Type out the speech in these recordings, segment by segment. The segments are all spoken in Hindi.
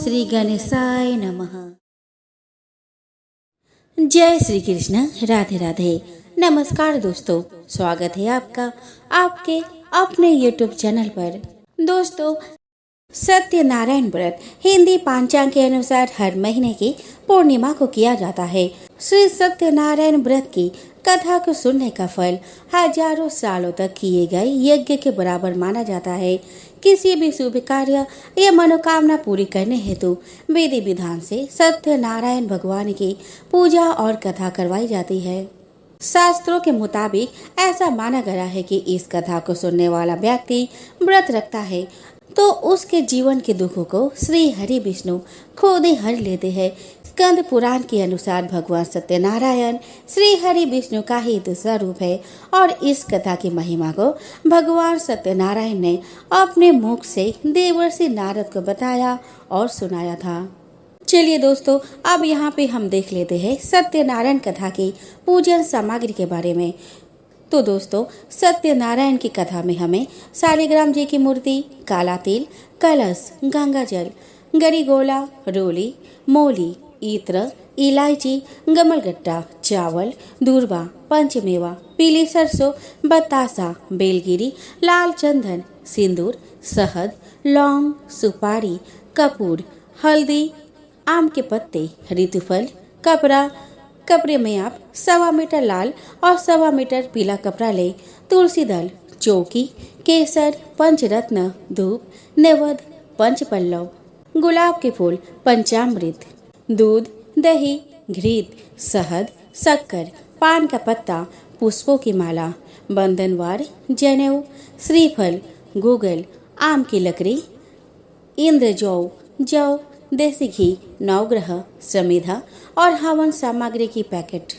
श्री गणेशाय नमः। जय श्री कृष्ण, राधे राधे। नमस्कार दोस्तों, स्वागत है आपका आपके अपने YouTube चैनल पर। दोस्तों, सत्यनारायण व्रत हिंदी पंचांग के अनुसार हर महीने की पूर्णिमा को किया जाता है। श्री सत्यनारायण व्रत की कथा को सुनने का फल हजारों सालों तक किए गए यज्ञ के बराबर माना जाता है। किसी भी शुभ कार्य या मनोकामना पूरी करने हेतु विधि विधान से सत्यनारायण भगवान की पूजा और कथा करवाई जाती है। शास्त्रों के मुताबिक ऐसा माना गया है कि इस कथा को सुनने वाला व्यक्ति व्रत रखता है तो उसके जीवन के दुखों को श्री हरि विष्णु खुद ही हर लेते हैं। स्कंद पुराण के अनुसार भगवान सत्यनारायण श्री हरि विष्णु का ही दूसरा रूप है और इस कथा की महिमा को भगवान सत्यनारायण ने अपने मुख से देवर्षि नारद को बताया और सुनाया था। चलिए दोस्तों, अब यहाँ पे हम देख लेते हैं सत्यनारायण कथा की पूजन सामग्री के बारे में। तो दोस्तों, सत्यनारायण की कथा में हमें शालिग्राम जी की मूर्ति, काला तिल, कलश, गंगा जल, गरीगोला, रोली, मोली, इत्र, इलायची, गमलगट्टा, चावल, दूर्वा, पंचमेवा, पीली सरसों, बतासा, बेलगिरी, लाल चंदन, सिंदूर, शहद, लौंग, सुपारी, कपूर, हल्दी, आम के पत्ते, ऋतुफल, कपड़े में आप 1.25 मीटर लाल और 1.25 मीटर पीला कपड़ा ले, तुलसी दल, चौकी, केसर, पंचरत्न, धूप, नैवेद्य, पंचपल्लव, गुलाब के फूल, पंचामृत, दूध, दही, घृत, शहद, शक्कर, पान का पत्ता, पुष्पों की माला, बंधनवार, जनेऊ, श्रीफल, गूगल, आम की लकड़ी, इंद्र जौ, देसी घी, नवग्रह, समिधा और हवन सामग्री की पैकेट।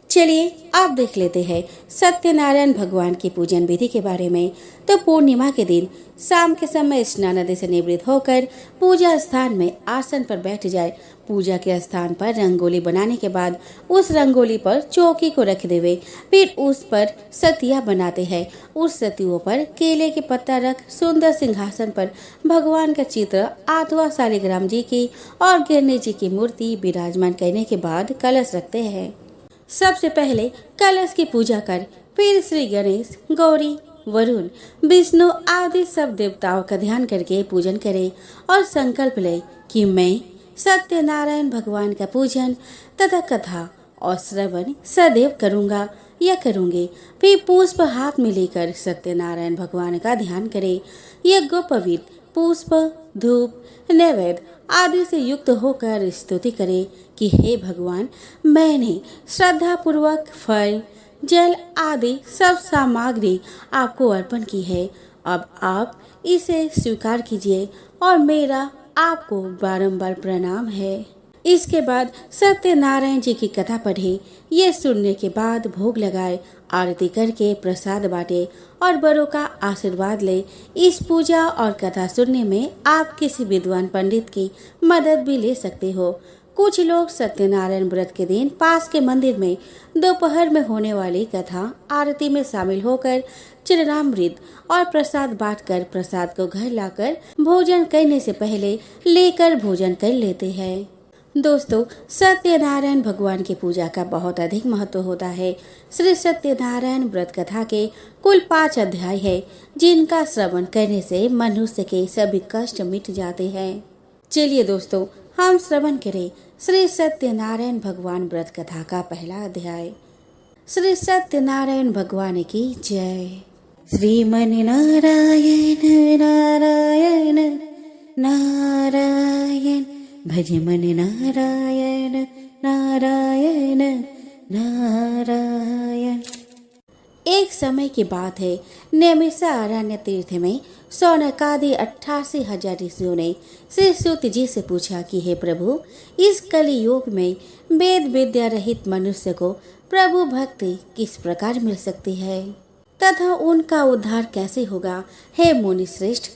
चलिए अब देख लेते हैं सत्यनारायण भगवान की पूजन विधि के बारे में। तो पूर्णिमा के दिन शाम के समय स्नान आदि से निवृत्त होकर पूजा स्थान में आसन पर बैठ जाए। पूजा के स्थान पर रंगोली बनाने के बाद उस रंगोली पर चौकी को रख देवे। फिर उस पर सतिया बनाते हैं। उस सतियों पर केले के पत्ता रख सुंदर सिंहासन पर भगवान का चित्र अथवा शालिग्राम जी की और गणेश जी की मूर्ति विराजमान करने के बाद कलश रखते हैं। सबसे पहले कलश की पूजा कर फिर श्री गणेश, गौरी, वरुण, विष्णु आदि सब देवताओं का ध्यान करके पूजन करें और संकल्प ले कि मैं सत्यनारायण भगवान का पूजन तथा कथा और श्रवण सदैव करूँगा या करूँगी। फिर पुष्प हाथ में लेकर सत्यनारायण भगवान का ध्यान करें। यज्ञोपवीत पुष्प, धूप, नैवेद्य आदि से युक्त होकर स्तुति करें कि हे भगवान, मैंने श्रद्धा पूर्वक फल, जल आदि सब सामग्री आपको अर्पण की है। अब आप इसे स्वीकार कीजिए और मेरा आपको बारंबार प्रणाम है। इसके बाद सत्यनारायण जी की कथा पढ़े। ये सुनने के बाद भोग लगाए, आरती करके प्रसाद बांटे और बड़ों का आशीर्वाद ले। इस पूजा और कथा सुनने में आप किसी विद्वान पंडित की मदद भी ले सकते हो। कुछ लोग सत्यनारायण व्रत के दिन पास के मंदिर में दोपहर में होने वाली कथा आरती में शामिल होकर चरणामृत और प्रसाद बांटकर प्रसाद को घर लाकर भोजन करने से पहले लेकर भोजन कर लेते हैं। दोस्तों, सत्यनारायण भगवान की पूजा का बहुत अधिक महत्व होता है। श्री सत्यनारायण व्रत कथा के कुल 5 अध्याय है, जिनका श्रवण करने से मनुष्य के सभी कष्ट मिट जाते हैं। चलिए दोस्तों, हम श्रवण करें श्री सत्यनारायण भगवान व्रत कथा का पहला अध्याय। श्री सत्यनारायण भगवान की जय। श्रीमन नारायण नारायण नारायण, भज मन नारायण नारायण नारायण। एक समय की बात है, नैमिषा अरण्य तीर्थ में शौनकादि 88,000 ऋषियों ने श्री सूत जी से पूछा कि हे प्रभु, इस कलि युग में वेद विद्या रहित मनुष्य को प्रभु भक्ति किस प्रकार मिल सकती है तथा उनका उद्धार कैसे होगा। हे मुनि श्रेष्ठ,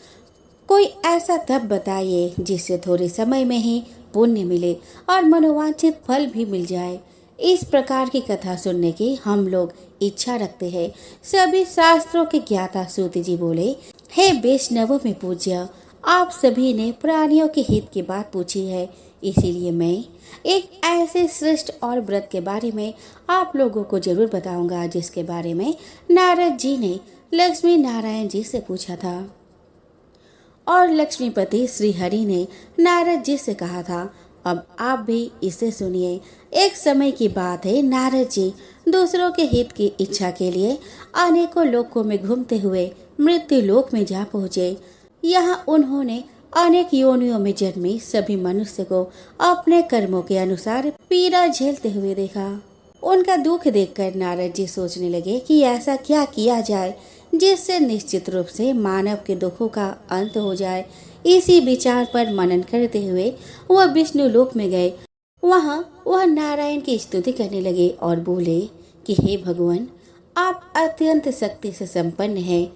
कोई ऐसा तप बताइए जिससे थोड़े समय में ही पुण्य मिले और मनोवांछित फल भी मिल जाए। इस प्रकार की कथा सुनने की हम लोग इच्छा रखते हैं। सभी शास्त्रों के ज्ञाता सूत जी बोले, हे वैष्णवों में पूज्य, आप सभी ने प्राणियों के हित की बात पूछी है, इसीलिए मैं एक ऐसे श्रेष्ठ और व्रत के बारे में आप लोगों को जरूर बताऊंगा जिसके बारे में नारद जी ने लक्ष्मी नारायण जी से पूछा था। और लक्ष्मीपति श्री हरि ने नारद जी से कहा था, अब आप भी इसे सुनिए। एक समय की बात है, नारद जी दूसरों के हित की इच्छा के लिए अनेकों लोकों में घूमते हुए मृत्यु लोक में जा पहुँचे। यहाँ उन्होंने अनेक योनियों में जन्मे सभी मनुष्य को अपने कर्मों के अनुसार पीड़ा झेलते हुए देखा। उनका दुख देखकर नारद जी सोचने लगे कि ऐसा क्या किया जाए जिससे निश्चित रूप से मानव के दुखों का अंत हो जाए। इसी विचार पर मनन करते हुए वह विष्णु लोक में गए। वहाँ वह नारायण की स्तुति करने लगे और बोले कि हे भगवान, आप अत्यंत शक्ति से संपन्न हैं,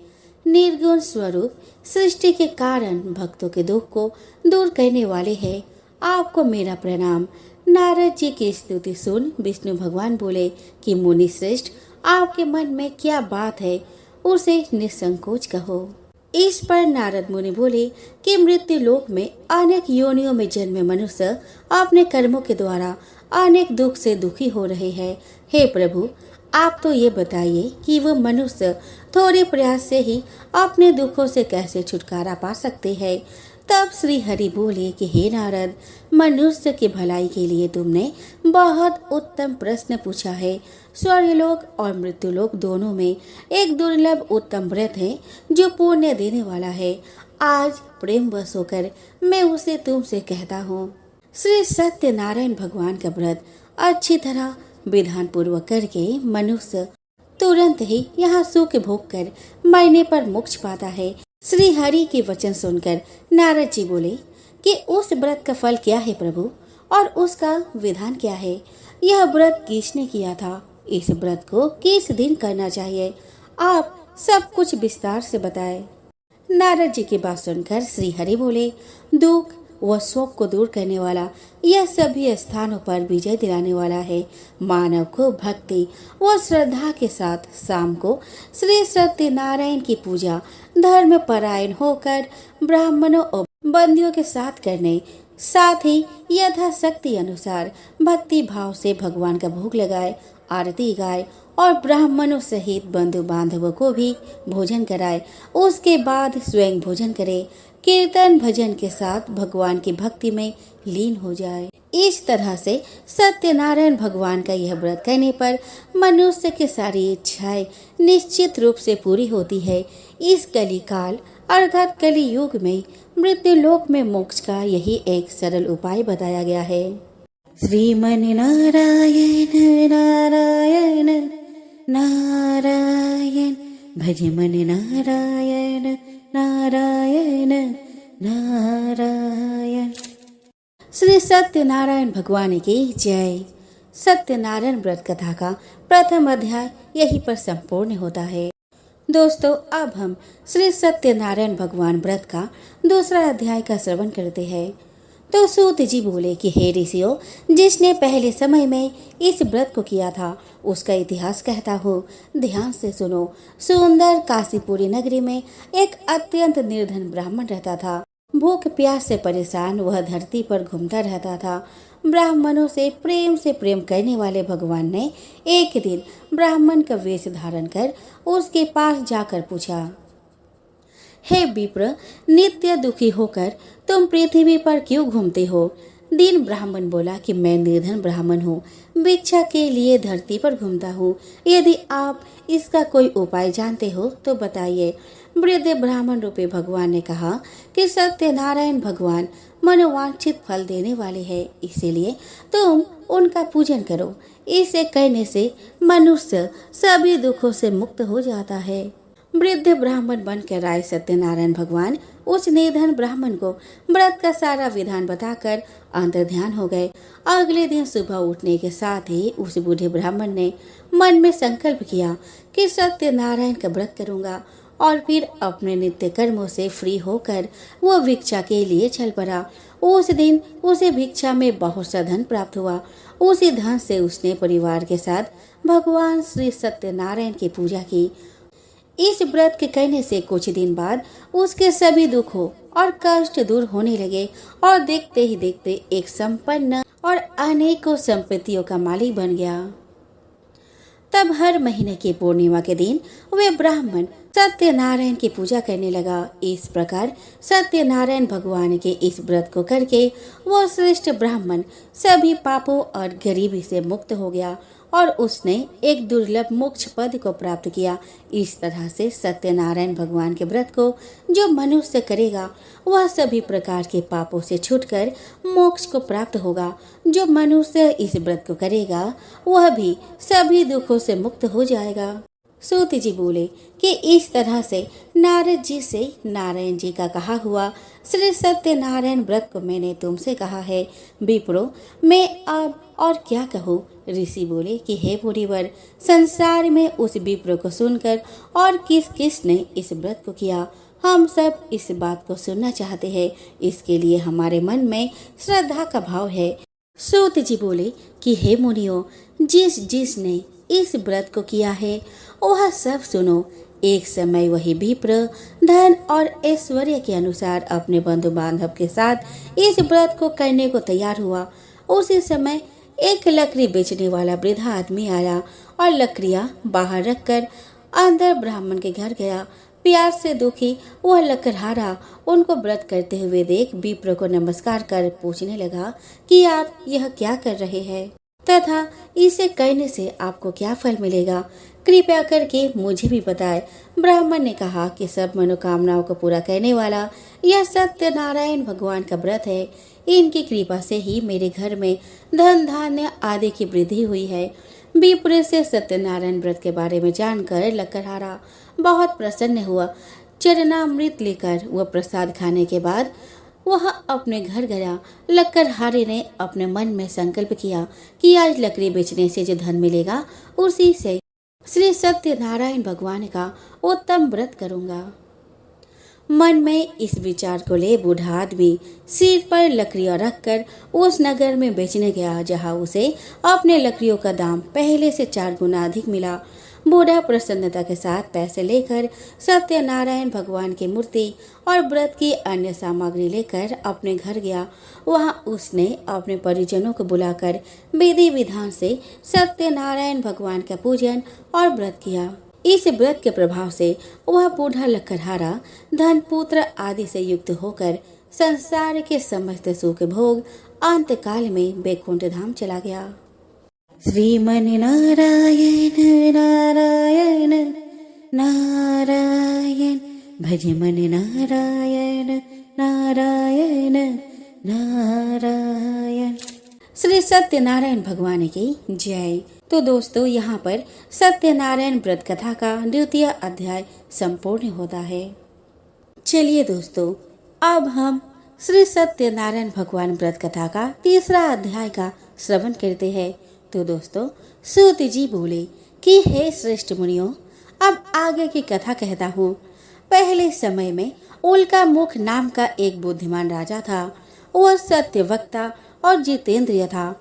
निर्गुण स्वरूप, सृष्टि के कारण भक्तों के दुख को दूर करने वाले हैं। आपको मेरा प्रणाम। नारद जी की स्तुति सुन विष्णु भगवान बोले कि मुनि श्रेष्ठ, आपके मन में क्या बात है उसे निसंकोच कहो। इस पर नारद मुनि बोले कि मृत्यु लोक में अनेक योनियों में जन्मे मनुष्य अपने कर्मों के द्वारा अनेक दुख से दुखी हो रहे हैं। हे प्रभु, आप तो ये बताइए कि वो मनुष्य थोड़े प्रयास से ही अपने दुखों से कैसे छुटकारा पा सकते हैं। तब श्री हरि बोले कि हे नारद, मनुष्य की भलाई के लिए तुमने बहुत उत्तम प्रश्न पूछा है। स्वर्गलोक और मृत्युलोक दोनों में एक दुर्लभ उत्तम व्रत है जो पुण्य देने वाला है। आज प्रेम वश होकर मैं उसे तुमसे कहता हूँ। श्री सत्यनारायण भगवान का व्रत अच्छी तरह विधान पूर्वक करके मनुष्य तुरंत ही यहाँ सुख भोग कर मरने पर मोक्ष पाता है। श्री हरि के वचन सुनकर नारद जी बोले कि उस व्रत का फल क्या है प्रभु, और उसका विधान क्या है? यह व्रत किसने किया था? इस व्रत को किस दिन करना चाहिए? आप सब कुछ विस्तार से बताएं। नारद जी की बात सुनकर श्री हरि बोले, दुख व शोक को दूर करने वाला, यह सभी स्थानों पर विजय दिलाने वाला है। मानव को भक्ति व श्रद्धा के साथ शाम को श्री सत्यनारायण की पूजा धर्म परायण होकर ब्राह्मणों और बंदियों के साथ करने, साथ ही यथाशक्ति अनुसार भक्ति भाव से भगवान का भोग लगाए, आरती गाए और ब्राह्मणों सहित बंधु बांधवों को भी भोजन कराए। उसके बाद स्वयं भोजन करे, कीर्तन भजन के साथ भगवान की भक्ति में लीन हो जाए। इस तरह से सत्यनारायण भगवान का यह व्रत करने पर मनुष्य की सारी इच्छाएं निश्चित रूप से पूरी होती है। इस कली काल अर्थात कली युग में मृत्यु लोक में मोक्ष का यही एक सरल उपाय बताया गया है। श्रीमन नारायण नारायण नारायण, भजमन नारायण नारायण नारायण। श्री सत्यनारायण भगवान की जय। सत्यनारायण व्रत कथा का प्रथम अध्याय यहीं पर संपूर्ण होता है। दोस्तों, अब हम श्री सत्यनारायण भगवान व्रत का दूसरा अध्याय का श्रवण करते हैं। तो सूत जी बोले कि हे ऋषियों, जिसने पहले समय में इस व्रत को किया था उसका इतिहास कहता हूँ, ध्यान से सुनो। सुंदर काशीपुरी नगरी में एक अत्यंत निर्धन ब्राह्मण रहता था। भूख प्यास से परेशान वह धरती पर घूमता रहता था। ब्राह्मणों से प्रेम करने वाले भगवान ने एक दिन ब्राह्मण का वेश धारण कर उसके पास जाकर पूछा, हे विप्र, नित्य दुखी होकर तुम पृथ्वी पर क्यों घूमते हो? दीन ब्राह्मण बोला कि मैं निर्धन ब्राह्मण हूँ, भिक्षा के लिए धरती पर घूमता हूँ। यदि आप इसका कोई उपाय जानते हो तो बताइए। वृद्ध ब्राह्मण रूपी भगवान ने कहा कि सत्यनारायण भगवान मनोवांछित फल देने वाले हैं, इसीलिए तुम उनका पूजन करो। इसे करने से मनुष्य सभी दुखों से मुक्त हो जाता है। वृद्ध ब्राह्मण बनकर आए सत्यनारायण भगवान उस निर्धन ब्राह्मण को व्रत का सारा विधान बताकर अंतर्ध्यान हो गए। अगले दिन सुबह उठने के साथ ही उस बूढ़े ब्राह्मण ने मन में संकल्प किया कि सत्यनारायण का व्रत करूंगा, और फिर अपने नित्य कर्मों से फ्री होकर वो भिक्षा के लिए चल पड़ा। उस दिन उसे भिक्षा में बहुत सा धन प्राप्त हुआ। उसी धन से उसने परिवार के साथ भगवान श्री सत्यनारायण की पूजा की। इस व्रत के करने से कुछ दिन बाद उसके सभी दुखों और कष्ट दूर होने लगे और देखते ही देखते एक संपन्न और अनेकों संपत्तियों का मालिक बन गया। तब हर महीने की पूर्णिमा के दिन वे ब्राह्मण सत्यनारायण की पूजा करने लगा। इस प्रकार सत्यनारायण भगवान के इस व्रत को करके वो श्रेष्ठ ब्राह्मण सभी पापों और गरीबी से मुक्त हो गया और उसने एक दुर्लभ मोक्ष पद को प्राप्त किया। इस तरह से सत्यनारायण भगवान के व्रत को जो मनुष्य करेगा वह सभी प्रकार के पापों से छूटकर मोक्ष को प्राप्त होगा। जो मनुष्य इस व्रत को करेगा वह भी सभी दुखों से मुक्त हो जाएगा। सूत जी बोले कि इस तरह से नारद जी से नारायण जी का कहा हुआ श्री सत्यनारायण व्रत को मैंने तुमसे कहा है। विप्रो, मैं अब और क्या कहूँ। ऋषि बोले कि हे मुनिवर, संसार में उस विप्र को सुनकर और किस किस ने इस व्रत को किया, हम सब इस बात को सुनना चाहते हैं। इसके लिए हमारे मन में श्रद्धा का भाव है। सूत जी बोले कि हे मुनियों, जिस जिसने इस व्रत को किया है वह सब सुनो। एक समय वही विप्र धन और ऐश्वर्य के अनुसार अपने बंधु बांधव के साथ इस व्रत को करने को तैयार हुआ। उसी समय एक लकड़ी बेचने वाला वृद्ध आदमी आया और लकड़ियां बाहर रखकर अंदर ब्राह्मण के घर गया। प्यास से दुखी वह लकड़हारा उनको व्रत करते हुए देख विप्र को नमस्कार कर पूछने लगा कि आप यह क्या कर रहे हैं तथा इसे करने से आपको क्या फल मिलेगा, कृपया करके मुझे भी बताएं। ब्राह्मण ने कहा कि सब मनोकामनाओं को पूरा करने वाला यह सत्यनारायण भगवान का व्रत है। इनकी कृपा से ही मेरे घर में धन धान्य आदि की वृद्धि हुई है। विप्र से सत्यनारायण व्रत के बारे में जानकर लकड़हारा बहुत प्रसन्न हुआ। चरणामृत लेकर वह प्रसाद खाने के बाद वह अपने घर गया। लकड़हारे ने अपने मन में संकल्प किया कि आज लकड़ी बेचने से जो धन मिलेगा उसी से श्री सत्यनारायण भगवान का उत्तम व्रत करूंगा। मन में इस विचार को ले बूढ़ा आदमी सिर पर लकड़ियां रखकर उस नगर में बेचने गया जहां उसे अपने लकड़ियों का दाम पहले से 4 गुना अधिक मिला। बूढ़ा प्रसन्नता के साथ पैसे लेकर सत्यनारायण भगवान की मूर्ति और व्रत की अन्य सामग्री लेकर अपने घर गया। वहां उसने अपने परिजनों को बुलाकर विधि विधान से सत्यनारायण भगवान का पूजन और व्रत किया। इस व्रत के प्रभाव से वह बूढ़ा लकड़हारा धन पुत्र आदि से युक्त होकर संसार के समस्त सुख भोग अंतकाल में बैकुंठ धाम चला गया। श्रीमन नारायण नारायण नारायण, भज मन नारायण नारायण नारायण। श्री सत्यनारायण भगवान की जय। तो दोस्तों, यहाँ पर सत्यनारायण व्रत कथा का 2वां अध्याय संपूर्ण होता है। चलिए दोस्तों, अब हम श्री सत्यनारायण भगवान व्रत कथा का 3रा अध्याय का श्रवण करते हैं। तो दोस्तों, सूत जी बोले कि हे श्रेष्ठ मुनियों, अब आगे की कथा कहता हूँ। पहले समय में उल्का मुख नाम का एक बुद्धिमान राजा था। वह सत्यवक्ता और जितेंद्रिय था।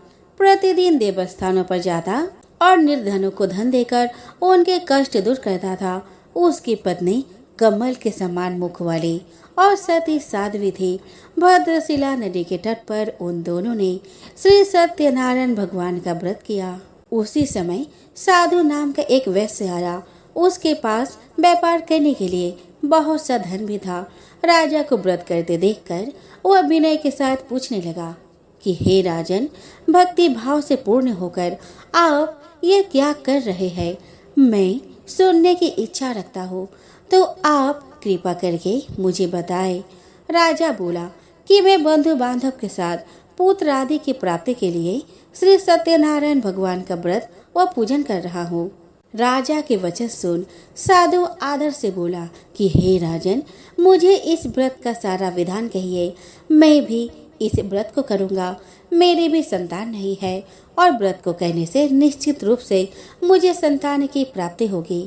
प्रतिदिन देवस्थानों पर जाता और निर्धनों को धन देकर उनके कष्ट दूर करता था। उसकी पत्नी कमल के समान मुख वाली और सती साध्वी थी। भद्रशिला नदी के तट पर उन दोनों ने श्री सत्यनारायण भगवान का व्रत किया। उसी समय साधु नाम का एक वैश्य आया। उसके पास व्यापार करने के लिए बहुत सा धन भी था। राजा को व्रत करते देखकर वह विनय के साथ पूछने लगा कि हे राजन, भक्ति भाव से पूर्ण होकर आप ये क्या कर रहे हैं? मैं सुनने की इच्छा रखता हूँ, तो आप कृपा करके मुझे बताएं। राजा बोला कि मैं बंधु बांधव के साथ पुत्र आदि की प्राप्ति के लिए श्री सत्यनारायण भगवान का व्रत व पूजन कर रहा हूँ। राजा के वचन सुन साधु आदर से बोला कि हे राजन, मुझे इस व्रत का सारा विधान कहिए। मैं भी इस व्रत को करूँगा। मेरी भी संतान नहीं है और व्रत को कहने से निश्चित रूप से मुझे संतान की प्राप्ति होगी।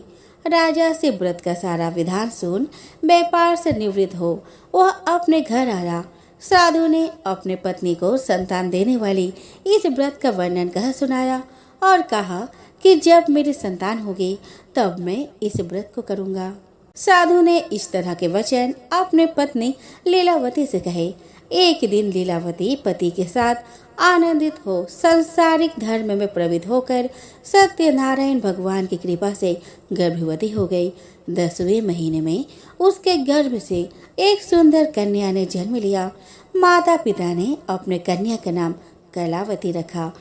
राजा से व्रत का सारा विधान सुन व्यापार से निवृत्त हो वह अपने घर आया। साधु ने अपने पत्नी को संतान देने वाली इस व्रत का वर्णन कह सुनाया और कहा कि जब मेरी संतान होगी तब मैं इस व्रत को करूंगा। साधु ने इस तरह के वचन अपने पत्नी लीलावती से कहे। एक दिन लीलावती पति के साथ आनंदित हो सांसारिक धर्म में प्रवृत्त होकर सत्यनारायण भगवान की कृपा से गर्भवती हो गई। 10वें महीने में उसके गर्भ से एक सुंदर कन्या ने जन्म लिया। माता पिता ने अपने कन्या का नाम कलावती रखा।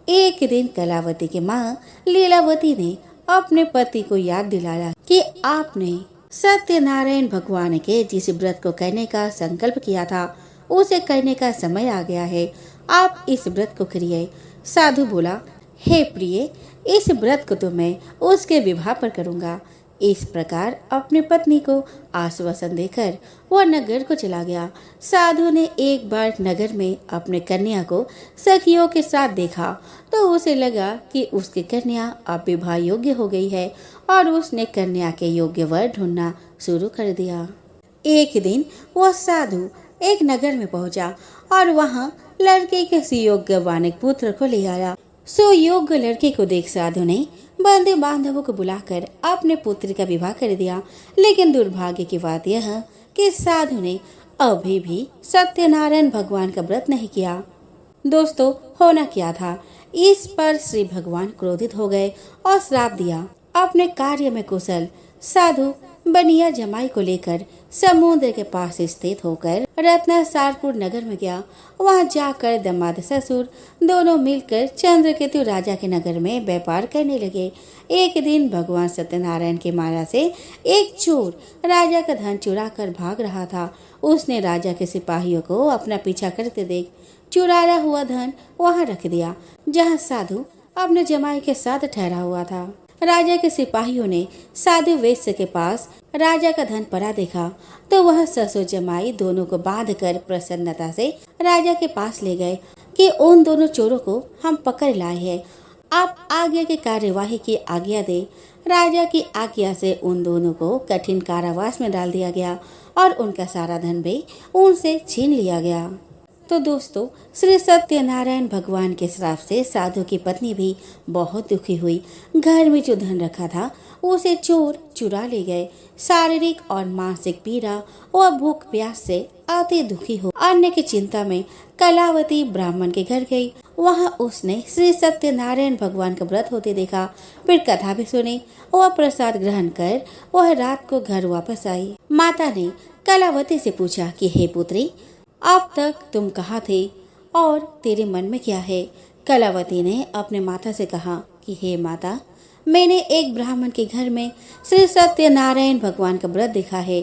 एक दिन कलावती की माँ लीलावती ने अपने पति को याद दिलाया कि आपने सत्यनारायण भगवान के जिस व्रत को करने का संकल्प किया था उसे करने का समय आ गया है। आप इस व्रत को करिए। साधु बोला, हे प्रिय, इस व्रत को तो मैं उसके विवाह पर करूंगा। इस प्रकार अपनी पत्नी को आश्वासन देकर वह नगर को चला गया। साधु ने एक बार नगर में अपने कन्या को सखियों के साथ देखा तो उसे लगा कि उसकी कन्या अब विवाह योग्य हो गई है और उसने कन्या के योग्य वर ढूंढना शुरू कर दिया। एक दिन वह साधु एक नगर में पहुंचा और वहां लड़के के सुयोग्य वानिक पुत्र को ले आया। सुयोग्य लड़के को देख साधु ने बंधु बांधवों को बुलाकर अपने पुत्र का विवाह कर दिया। लेकिन दुर्भाग्य की बात यह कि साधु ने अभी भी सत्यनारायण भगवान का व्रत नहीं किया। दोस्तों, होना क्या था, इस पर श्री भगवान क्रोधित हो गए और श्राप दिया। अपने कार्य में कुशल साधु बनिया जमाई को लेकर समुद्र के पास स्थित होकर रत्नासारपुर नगर में गया। वहां जाकर दामाद ससुर दोनों मिलकर चंद्रकेतु राजा के नगर में व्यापार करने लगे। एक दिन भगवान सत्यनारायण की माया से एक चोर राजा का धन चुरा कर भाग रहा था। उसने राजा के सिपाहियों को अपना पीछा करते देख चुराया हुआ धन वहां रख दिया जहां साधु अपने जमाई के साथ ठहरा हुआ था। राजा के सिपाहियों ने साधु वैश्य के पास राजा का धन पड़ा देखा तो वह ससुर जमाई दोनों को बांधकर प्रसन्नता से राजा के पास ले गए कि उन दोनों चोरों को हम पकड़ लाए हैं, आप आगे की कार्यवाही की आज्ञा दे। राजा की आज्ञा से उन दोनों को कठिन कारावास में डाल दिया गया और उनका सारा धन भी उनसे छीन लिया गया। तो दोस्तों, श्री सत्यनारायण भगवान के श्राप से साधु की पत्नी भी बहुत दुखी हुई। घर में जो धन रखा था उसे चोर चुरा ले गए। शारीरिक और मानसिक पीड़ा और भूख प्यास से अति दुखी हो अन्य की चिंता में कलावती ब्राह्मण के घर गई। वहां उसने श्री सत्यनारायण भगवान का व्रत होते देखा। फिर कथा भी सुनी। वह प्रसाद ग्रहण कर वह रात को घर वापस आई। माता ने कलावती से पूछा कि हे पुत्री, अब तक तुम कहाँ थे और तेरे मन में क्या है? कलावती ने अपने माता से कहा कि हे माता, मैंने एक ब्राह्मण के घर में श्री सत्यनारायण भगवान का व्रत देखा है।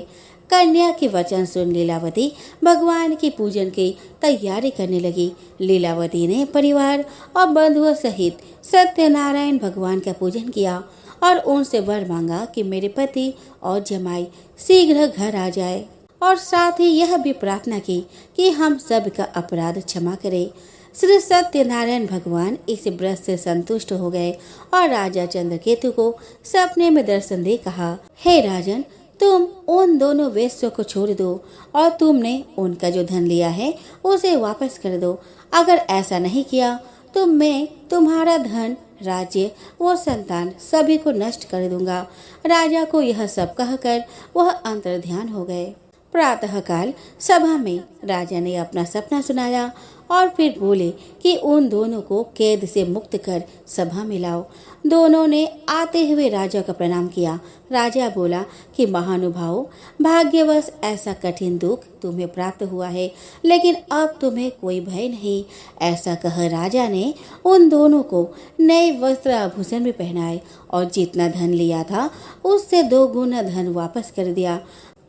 कन्या के वचन सुन लीलावती भगवान की पूजन की तैयारी करने लगी। लीलावती ने परिवार और बंधुओं सहित सत्यनारायण भगवान का पूजन किया और उनसे वर मांगा कि मेरे पति और जमाई शीघ्र घर आ जाए और साथ ही यह भी प्रार्थना की कि हम सब का अपराध क्षमा करें। श्री सत्यनारायण भगवान इस व्रत से संतुष्ट हो गए और राजा चंद्रकेतु को सपने में दर्शन दे कहा, हे राजन, तुम उन दोनों वेश्यों को छोड़ दो और तुमने उनका जो धन लिया है उसे वापस कर दो। अगर ऐसा नहीं किया तो मैं तुम्हारा धन, राज्य व संतान सभी को नष्ट कर दूंगा। राजा को यह सब कहकर वह अंतर्ध्यान हो गए। प्रातःकाल सभा में राजा ने अपना सपना सुनाया और फिर बोले कि उन दोनों को कैद से मुक्त कर सभा में लाओ। दोनों ने आते हुए राजा का प्रणाम किया। राजा बोला कि महानुभाव, भाग्यवश ऐसा कठिन दुख तुम्हें प्राप्त हुआ है, लेकिन अब तुम्हें कोई भय नहीं। ऐसा कह राजा ने उन दोनों को नए वस्त्र आभूषण भी पहनाए और जितना धन लिया था उससे 2 गुना धन वापस कर दिया।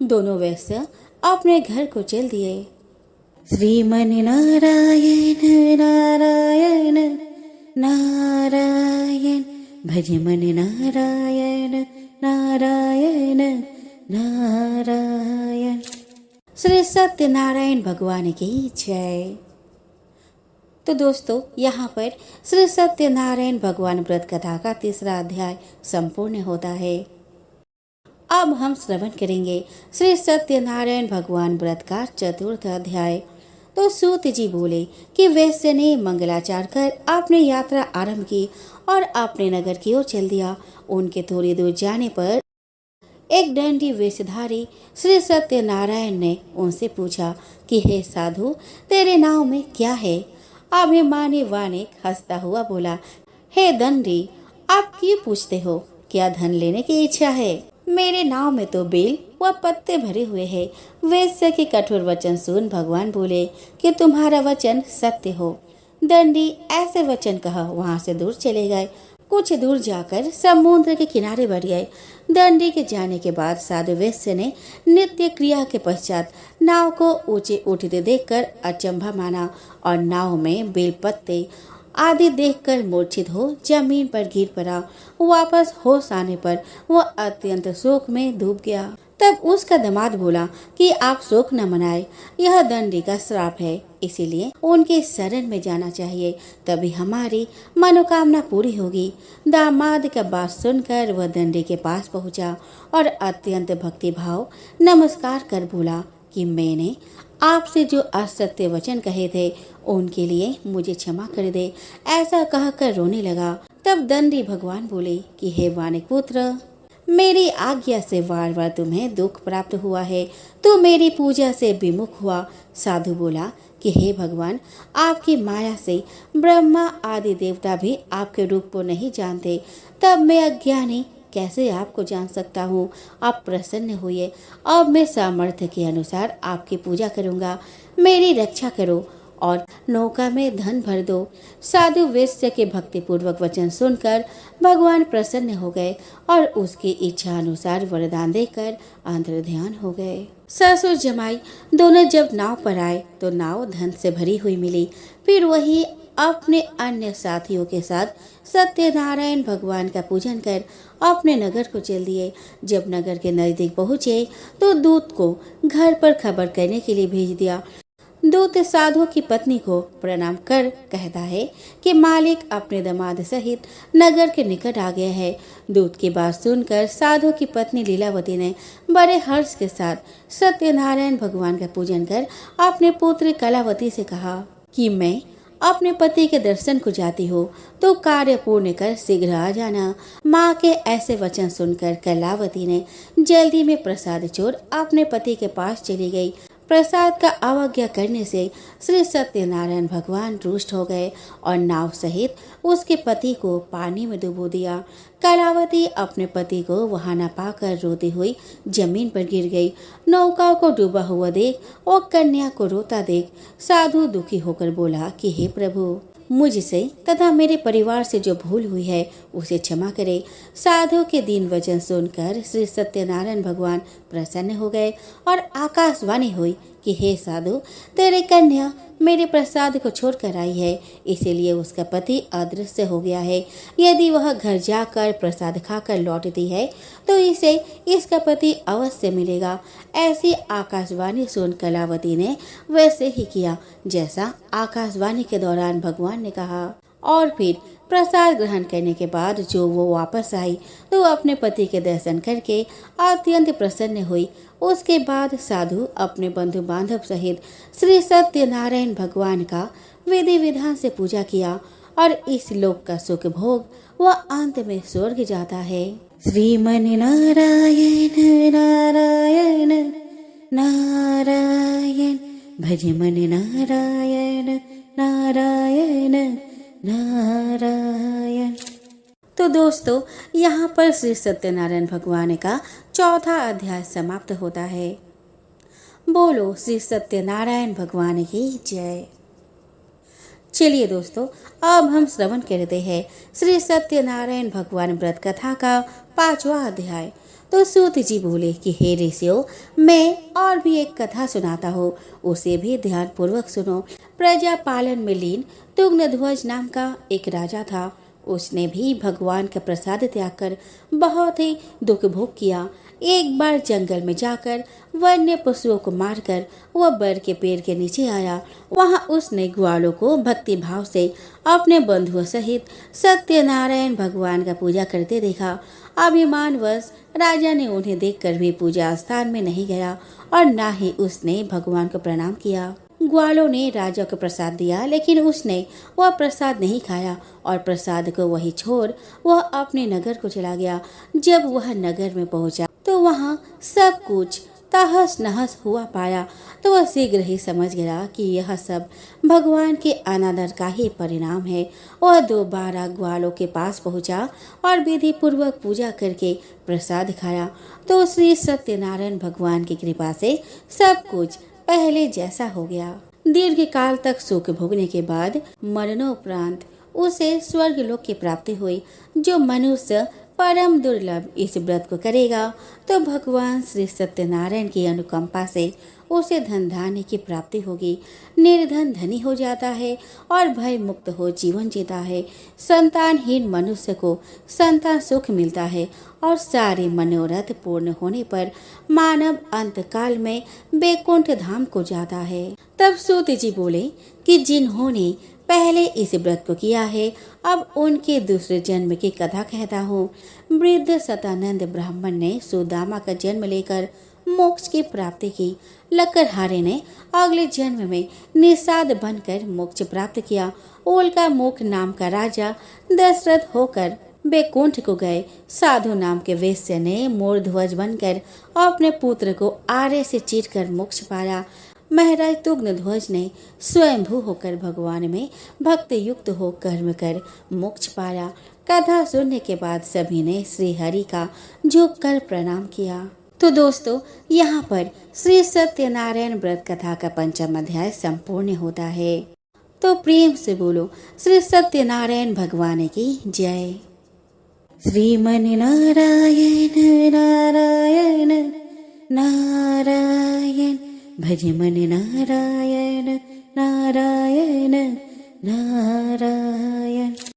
दोनों वैश्य अपने घर को चल दिए। श्रीमन नारायण नारायण नारायण, भजमन नारायण नारायण नारायण। श्री सत्यनारायण भगवान की जय। तो दोस्तों, यहाँ पर श्री सत्यनारायण भगवान व्रत कथा का 3रा अध्याय संपूर्ण होता है। अब हम श्रवण करेंगे श्री सत्यनारायण भगवान व्रत का 4th अध्याय। तो सूत जी बोले कि वैश्य ने मंगलाचार कर अपनी यात्रा आरंभ की और अपने नगर की ओर चल दिया। उनके थोड़ी दूर जाने पर एक दंडी वेशधारी श्री सत्यनारायण ने उनसे पूछा कि हे साधु, तेरे नाव में क्या है? अभिमानी वानिक हंसता हुआ बोला, हे दंडी, आप क्यों पूछते हो? क्या धन लेने की इच्छा है? मेरे नाव में तो बेल व पत्ते भरे हुए हैं। वैश्य के कठोर वचन सुन भगवान बोले कि तुम्हारा वचन सत्य हो। दंडी ऐसे वचन कहा वहां से दूर चले गए। कुछ दूर जाकर समुद्र के किनारे बढ़ गए। दंडी के जाने के बाद साधु वैश्य ने नित्य क्रिया के पश्चात नाव को ऊंचे उठते देखकर अचंभा माना और नाव में बेलपत्ते आदि देखकर मूर्छित हो जमीन पर गिर पड़ा। वापस होश आने पर वह अत्यंत शोक में डूब गया। तब उसका दामाद बोला कि आप शोक न मनाए, यह दंडी का श्राप है, इसीलिए उनके शरण में जाना चाहिए, तभी हमारी मनोकामना पूरी होगी। दामाद का बात सुनकर वह दंडी के पास पहुंचा और अत्यंत भक्ति भाव नमस्कार कर बोला कि मैंने आपसे जो असत्य वचन कहे थे उनके लिए मुझे क्षमा कर दे। ऐसा कहकर रोने लगा। तब दंडी भगवान बोले कि हे वानिक पुत्र, मेरी आज्ञा से वार वार तुम्हें दुख प्राप्त हुआ है, तो मेरी पूजा से विमुख हुआ। साधु बोला कि हे भगवान, आपकी माया से ब्रह्मा आदि देवता भी आपके रूप को नहीं जानते, तब मैं अज्ञानी कैसे आपको जान सकता हूँ? आप प्रसन्न हुए। अब मैं सामर्थ्य के अनुसार आपकी पूजा करूँगा। मेरी रक्षा करो और नौका में धन भर दो। साधु वैश्य के भक्तिपूर्वक वचन सुनकर भगवान प्रसन्न हो गए और उसकी इच्छा अनुसार वरदान देकर अंतर ध्यान हो गए। ससुर जमाई दोनों जब नाव पर आए तो नाव धन से भरी हुई मिली। फिर वही अपने अन्य साथियों के साथ सत्यनारायण भगवान का पूजन कर अपने नगर को चल दिए। जब नगर के नजदीक पहुँचे तो दूत को घर पर खबर करने के लिए भेज दिया। दूत साधु की पत्नी को प्रणाम कर कहता है कि मालिक अपने दामाद सहित नगर के निकट आ गया है। दूत की बात सुनकर साधु की पत्नी लीलावती ने बड़े हर्ष के साथ सत्यनारायण भगवान का पूजन कर अपने पुत्र कलावती से कहा कि मैं अपने पति के दर्शन को जाती हो तो कार्य पूर्ण कर शीघ्र आ जाना। माँ के ऐसे वचन सुनकर कलावती ने जल्दी में प्रसाद छोड़ अपने पति के पास चली गई। प्रसाद का अवज्ञा करने से श्री सत्यनारायण भगवान रुष्ट हो गए और नाव सहित उसके पति को पानी में डुबो दिया। कलावती अपने पति को वहां न पाकर रोती हुई जमीन पर गिर गई। नौका को डूबा हुआ देख और कन्या को रोता देख साधु दुखी होकर बोला कि हे प्रभु, मुझसे तथा मेरे परिवार से जो भूल हुई है उसे क्षमा करे। साधु के दीन वचन सुनकर श्री सत्यनारायण भगवान प्रसन्न हो गए और आकाशवाणी हुई कि हे साधु, तेरे कन्या मेरे प्रसाद को छोड़कर आई है, इसीलिए उसका पति अदृश्य हो गया है। यदि वह घर जाकर प्रसाद खाकर लौटती है तो इसे इसका पति अवश्य मिलेगा। ऐसी आकाशवाणी सुन कलावती ने वैसे ही किया जैसा आकाशवाणी के दौरान भगवान ने कहा और फिर प्रसाद ग्रहण करने के बाद जो वो वापस आई तो अपने पति के दर्शन करके अत्यंत प्रसन्न हुई। उसके बाद साधु अपने बंधु बांधव सहित श्री सत्यनारायण भगवान का विधि विधान से पूजा किया और इस लोक का सुख भोग वह अंत में स्वर्ग जाता है। श्रीमन नारायण नारायण नारायण भजमन नारायण नारायण नारायण। तो दोस्तों, यहाँ पर श्री सत्यनारायण भगवान का चौथा अध्याय समाप्त होता है। बोलो श्री सत्यनारायण भगवान की जय। चलिए दोस्तों, अब हम श्रवण करते हैं श्री सत्यनारायण भगवान व्रत कथा का 5वां अध्याय। तो सूत जी बोले कि हे ऋषियों, मैं और भी एक कथा सुनाता हूँ, उसे भी ध्यान पूर्वक सुनो। प्रजा पालन में लीन तुंगध्वज नाम का एक राजा था। उसने भी भगवान का प्रसाद त्याग कर बहुत ही दुख भोग किया। एक बार जंगल में जाकर वन्य पशुओं को मारकर वह बर के पेड़ के नीचे आया। वहां उसने ग्वालों को भक्ति भाव से अपने बंधुओं सहित सत्यनारायण भगवान का पूजा करते देखा। अभिमानवश राजा ने उन्हें देखकर भी पूजा स्थान में नहीं गया और न ही उसने भगवान को प्रणाम किया। ग्वालों ने राजा को प्रसाद दिया, लेकिन उसने वह प्रसाद नहीं खाया और प्रसाद को वही छोड़ वह अपने नगर को चला गया। जब वह नगर में पहुंचा तो वहां सब कुछ तहस नहस हुआ पाया, तो वह शीघ्र ही समझ गया कि यह सब भगवान के अनादर का ही परिणाम है। वह दोबारा ग्वालों के पास पहुंचा और विधि पूर्वक पूजा करके प्रसाद खाया, तो श्री सत्यनारायण भगवान की कृपा से सब कुछ पहले जैसा हो गया। दीर्घ काल तक सुख भोगने के बाद मरणोपरांत उसे स्वर्ग लोक की प्राप्ति हुई। जो मनुष्य परम दुर्लभ इस व्रत को करेगा तो भगवान श्री सत्यनारायण की अनुकंपा से उसे धन धान्य की प्राप्ति होगी। निर्धन धनी हो जाता है और भय मुक्त हो जीवन जीता है। संतानहीन मनुष्य को संतान सुख मिलता है और सारे मनोरथ पूर्ण होने पर मानव अंत काल में बैकुंठ धाम को जाता है। तब सूत जी बोले कि जिन्होंने पहले इस व्रत को किया है, अब उनके दूसरे जन्म की कथा कहता हूँ। वृद्ध सतानंद ब्राह्मण ने सुदामा का जन्म लेकर मोक्ष की प्राप्ति की। लकड़हारे ने अगले जन्म में निषाद बनकर मोक्ष प्राप्त किया। उल्का मुख नाम का राजा दशरथ होकर बैकुंठ को गए। साधु नाम के वैश्य ने मोरध्वज बनकर अपने पुत्र को आरे से चीरकर मोक्ष पाया। महाराज तुग्नध्वज ने स्वयंभू होकर भगवान में भक्त युक्त हो कर्म कर मोक्ष पाया। कथा सुनने के बाद सभी ने श्री हरि का झुककर प्रणाम किया। तो दोस्तों, यहाँ पर श्री सत्यनारायण व्रत कथा का 5वां अध्याय संपूर्ण होता है। तो प्रेम से बोलो श्री सत्यनारायण भगवान की जय। श्रीमन नारायण नारायण नारायण, भज मन नारायण नारायण नारायण।